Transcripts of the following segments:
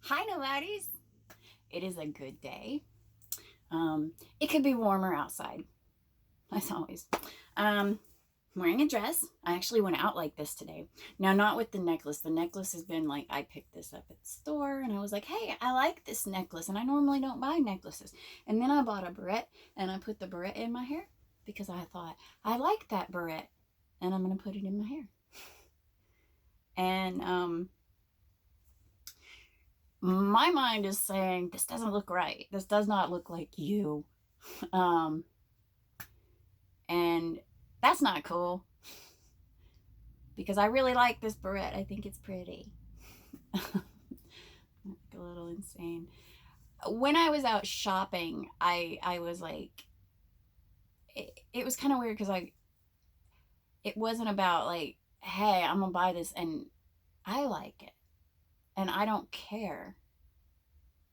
Hi, nobodies. It is a good day. It could be warmer outside, as always. I'm wearing a dress. I actually went out like this today. Now, not with the necklace. The necklace has been like, I picked this up at the store and I was like, hey, I like this necklace. And I normally don't buy necklaces. And then I bought a barrette and I put the barrette in my hair because I thought, I like that barrette and I'm going to put it in my hair. And my mind is saying, this doesn't look right. This does not look like you. Um, and that's not cool because I really like this barrette. I think it's pretty. A little insane. When I was out shopping, I was like, it was kind of weird because it wasn't about like, hey, I'm gonna buy this and I like it and I don't care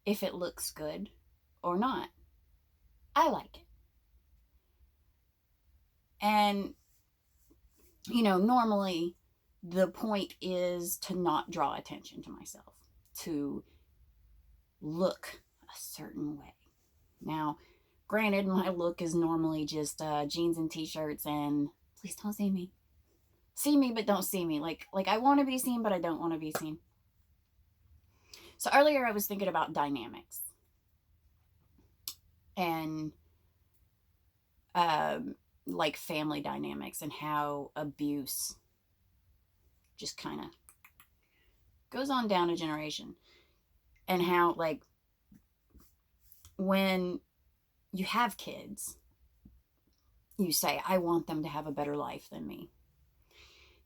if it looks good or not. I like it. And normally the point is to not draw attention to myself, to look a certain way. Now, granted, my look is normally just jeans and t-shirts and please don't see me. See me, but don't see me. Like I want to be seen, but I don't want to be seen. So earlier I was thinking about dynamics and like family dynamics and how abuse just kind of goes on down a generation, and how like when you have kids, you say, I want them to have a better life than me.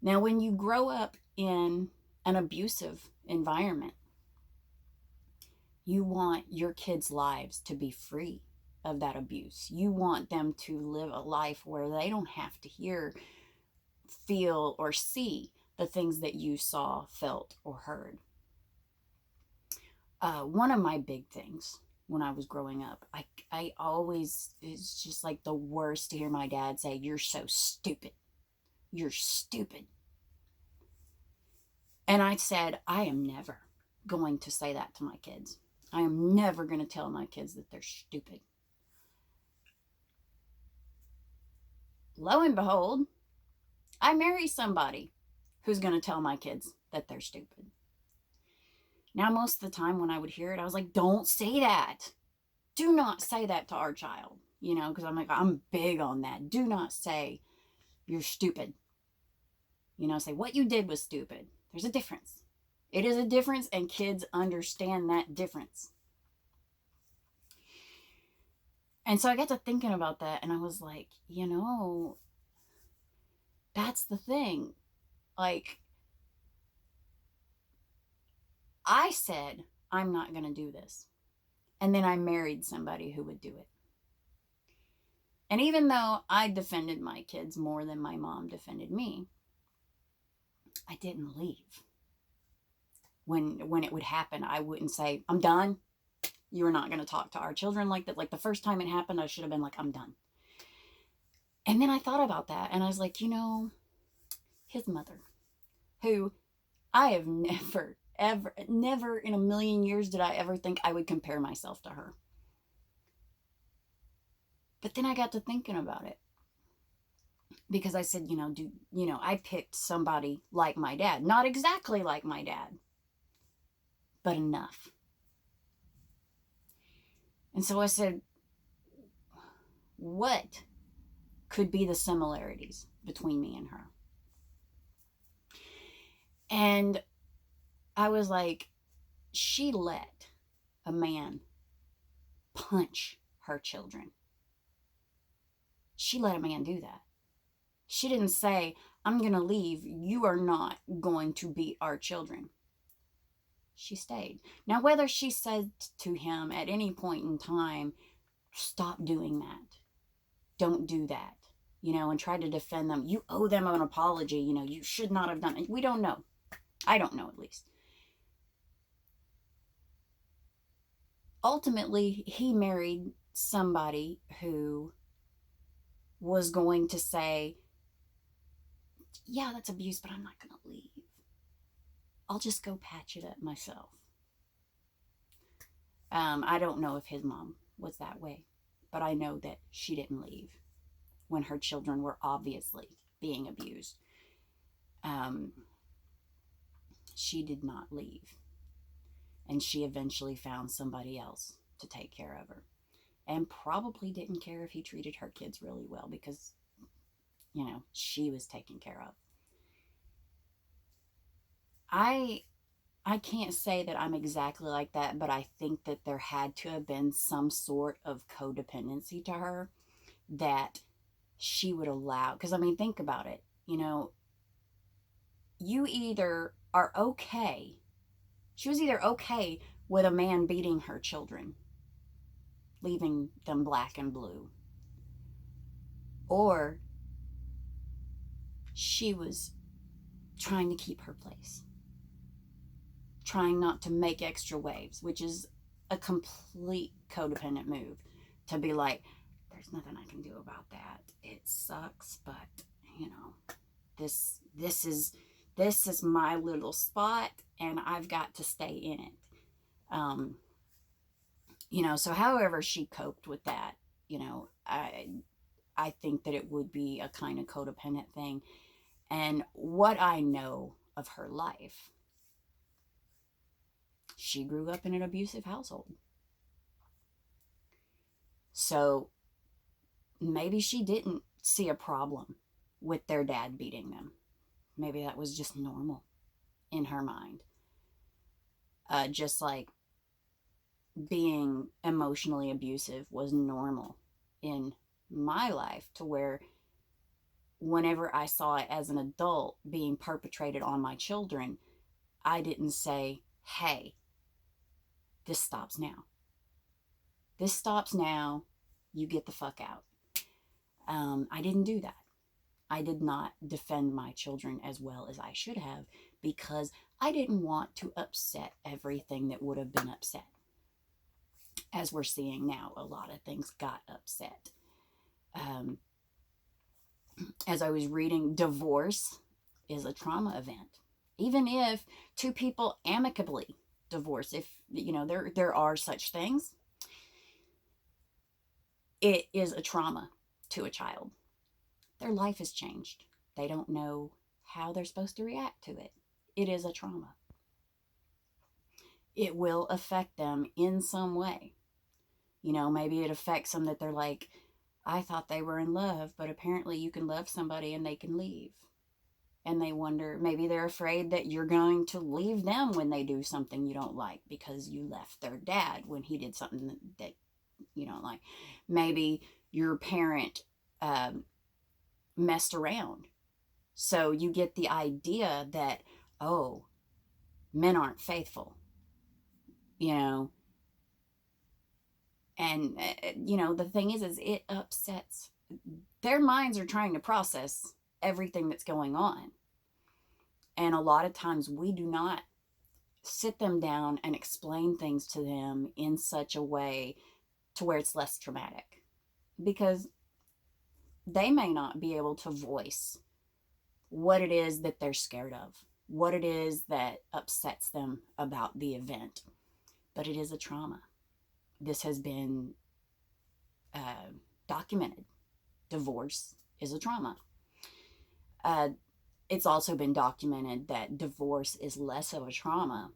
Now, when you grow up in an abusive environment, you want your kids' lives to be free of that abuse. You want them to live a life where they don't have to hear, feel, or see the things that you saw, felt, or heard. One of my big things when I was growing up, I always, it's just like the worst to hear my dad say, you're so stupid. You're stupid. And I said, I am never going to say that to my kids. I am never going to tell my kids that they're stupid. Lo and behold, I marry somebody who's going to tell my kids that they're stupid. Now, most of the time when I would hear it, I was like, don't say that. Do not say that to our child, because I'm big on that. Do not say you're stupid. Say what you did was stupid. There's a difference. It is a difference, and kids understand that difference. And so I got to thinking about that, and I was like, that's the thing. Like, I said, I'm not going to do this. And then I married somebody who would do it. And even though I defended my kids more than my mom defended me, I didn't leave. When it would happen, I wouldn't say, I'm done. You're not going to talk to our children like that. Like the first time it happened, I should have been like, I'm done. And then I thought about that and I was like, his mother, who I have never in a million years did I ever think I would compare myself to her. But then I got to thinking about it because I said, I picked somebody like my dad, not exactly like my dad, but enough. And so I said, what could be the similarities between me and her? And I was like, she let a man punch her children. She let a man do that. She didn't say, I'm going to leave. You are not going to beat our children. She stayed. Now, whether she said to him at any point in time, stop doing that, don't do that, and try to defend them. You owe them an apology. You should not have done it. We don't know. I don't know, at least. Ultimately, he married somebody who was going to say, yeah, that's abuse, but I'm not going to leave. I'll just go patch it up myself. I don't know if his mom was that way, but I know that she didn't leave when her children were obviously being abused. Um, she did not leave. And she eventually found somebody else to take care of her. And probably didn't care if he treated her kids really well because, she was taken care of. I I can't say that I'm exactly like that, but I think that there had to have been some sort of codependency to her that she would allow. Because, I mean, think about it. You either are okay, she was either okay with a man beating her children, leaving them black and blue, or she was trying to keep her place, trying not to make extra waves, which is a complete codependent move to be like, there's nothing I can do about that. It sucks, but this is my little spot and I've got to stay in it. So however she coped with that, I think that it would be a kind of codependent thing. And what I know of her life, she grew up in an abusive household. So maybe she didn't see a problem with their dad beating them. Maybe that was just normal in her mind. Just like being emotionally abusive was normal in my life, to where whenever I saw it as an adult being perpetrated on my children, I didn't say, hey, this stops now. This stops now. You get the fuck out. I didn't do that. I did not defend my children as well as I should have because I didn't want to upset everything that would have been upset. As we're seeing now, a lot of things got upset. As I was reading, divorce is a trauma event. Even if two people amicably divorce, if there are such things, it is a trauma to a child. Their life has changed. They don't know how they're supposed to react to it. It is a trauma. It will affect them in some way. Maybe it affects them that they're like, I thought they were in love, but apparently you can love somebody and they can leave. And they wonder, maybe they're afraid that you're going to leave them when they do something you don't like because you left their dad when he did something that you don't like. Maybe your parent messed around. So you get the idea that, oh, men aren't faithful, and the thing is it upsets. Their minds are trying to process everything that's going on. And a lot of times we do not sit them down and explain things to them in such a way to where it's less traumatic, because they may not be able to voice what it is that they're scared of, what it is that upsets them about the event. But it is a trauma. This has been documented. Divorce is a trauma. It's also been documented that divorce is less of a trauma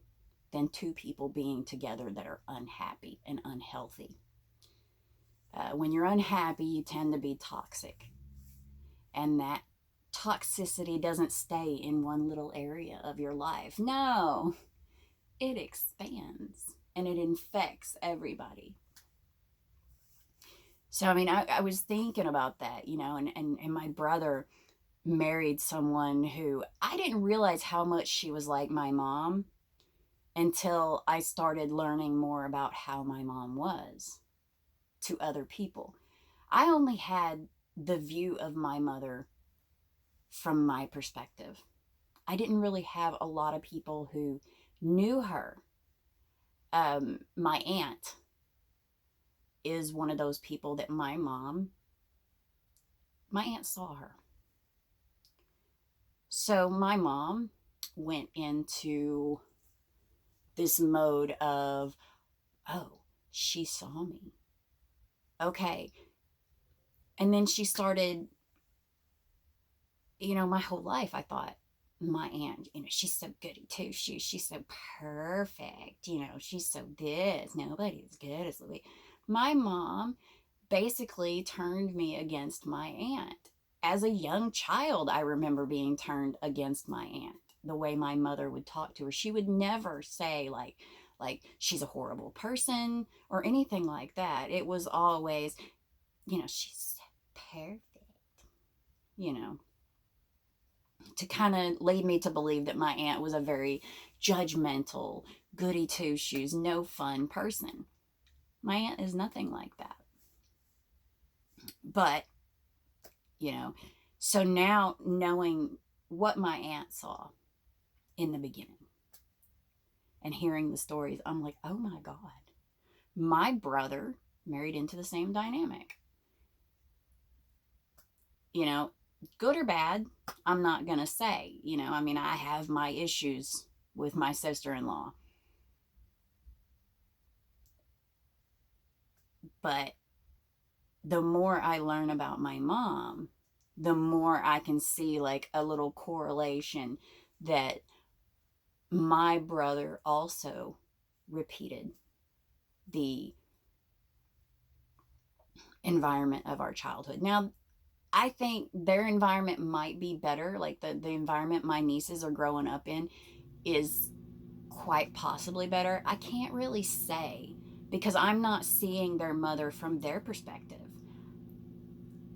than two people being together that are unhappy and unhealthy. When you're unhappy, you tend to be toxic. And that toxicity doesn't stay in one little area of your life. No, it expands and it infects everybody. So, I mean, I was thinking about that, and my brother married someone who I didn't realize how much she was like my mom until I started learning more about how my mom was to other people. I only had the view of my mother from my perspective. I didn't really have a lot of people who knew her. My aunt is one of those people that my aunt saw her. So my mom went into this mode of, oh, She saw me. Okay. And then she started, my whole life I thought, my aunt, she's so goody too. She's so perfect. She's so this. Nobody's good as Louise. My mom basically turned me against my aunt. As a young child, I remember being turned against my aunt. The way my mother would talk to her, she would never say like she's a horrible person or anything like that. It was always, she's so perfect. You know, to kind of lead me to believe that my aunt was a very judgmental, goody two shoes, no fun person. My aunt is nothing like that. But, so now knowing what my aunt saw in the beginning and hearing the stories, I'm like, oh my God, my brother married into the same dynamic. Good or bad, I'm not going to say. I have my issues with my sister-in-law. But the more I learn about my mom, the more I can see like a little correlation that my brother also repeated the environment of our childhood. Now, I think their environment might be better. Like the environment my nieces are growing up in is quite possibly better. I can't really say because I'm not seeing their mother from their perspective.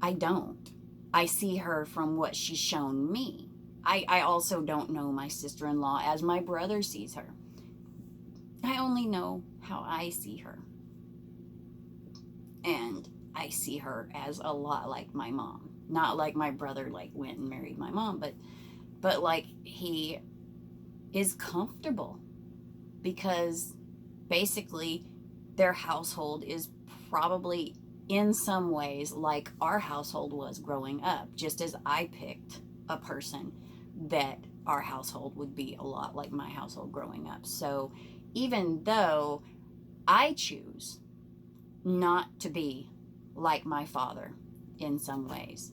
I don't. I see her from what she's shown me. I also don't know my sister-in-law as my brother sees her. I only know how I see her. And I see her as a lot like my mom. Not like my brother like went and married my mom, but like he is comfortable because basically their household is probably in some ways like our household was growing up, just as I picked a person that our household would be a lot like my household growing up. So even though I choose not to be like my father in some ways,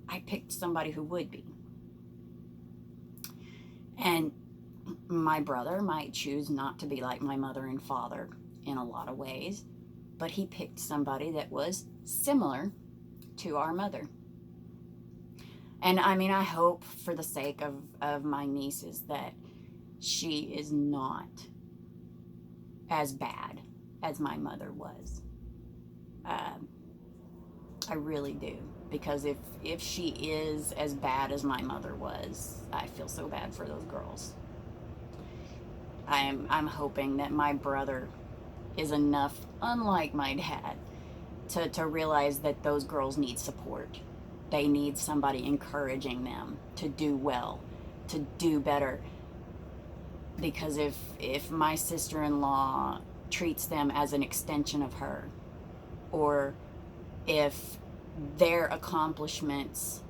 I picked somebody who would be. And my brother might choose not to be like my mother and father in a lot of ways, but he picked somebody that was similar to our mother. And I hope for the sake of my nieces that she is not as bad as my mother was. I really do. Because if she is as bad as my mother was, I feel so bad for those girls. I'm hoping that my brother is enough, unlike my dad, to realize that those girls need support. They need somebody encouraging them to do well, to do better. Because if my sister-in-law treats them as an extension of her, or if their accomplishments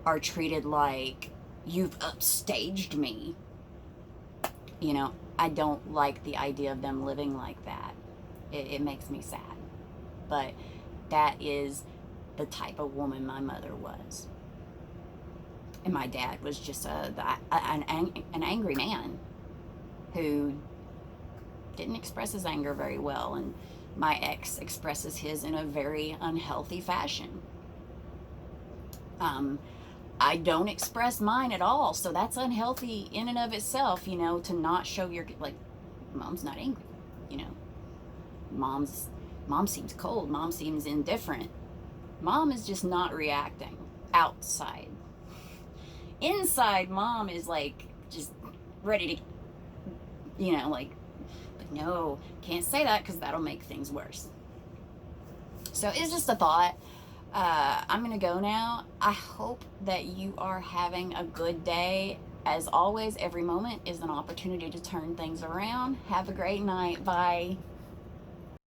are treated like you've upstaged me, I don't like the idea of them living like that. It makes me sad. But that is the type of woman my mother was. And my dad was just an angry man who didn't express his anger very well. And my ex expresses his in a very unhealthy fashion. I don't express mine at all, so that's unhealthy in and of itself, to not show your, like, mom's not angry, mom seems cold, mom seems indifferent, mom is just not reacting outside. Inside, mom is like just ready to, but no, can't say that because that'll make things worse. So it's just a thought. I'm going to go now. I hope that you are having a good day. As always, every moment is an opportunity to turn things around. Have a great night. Bye.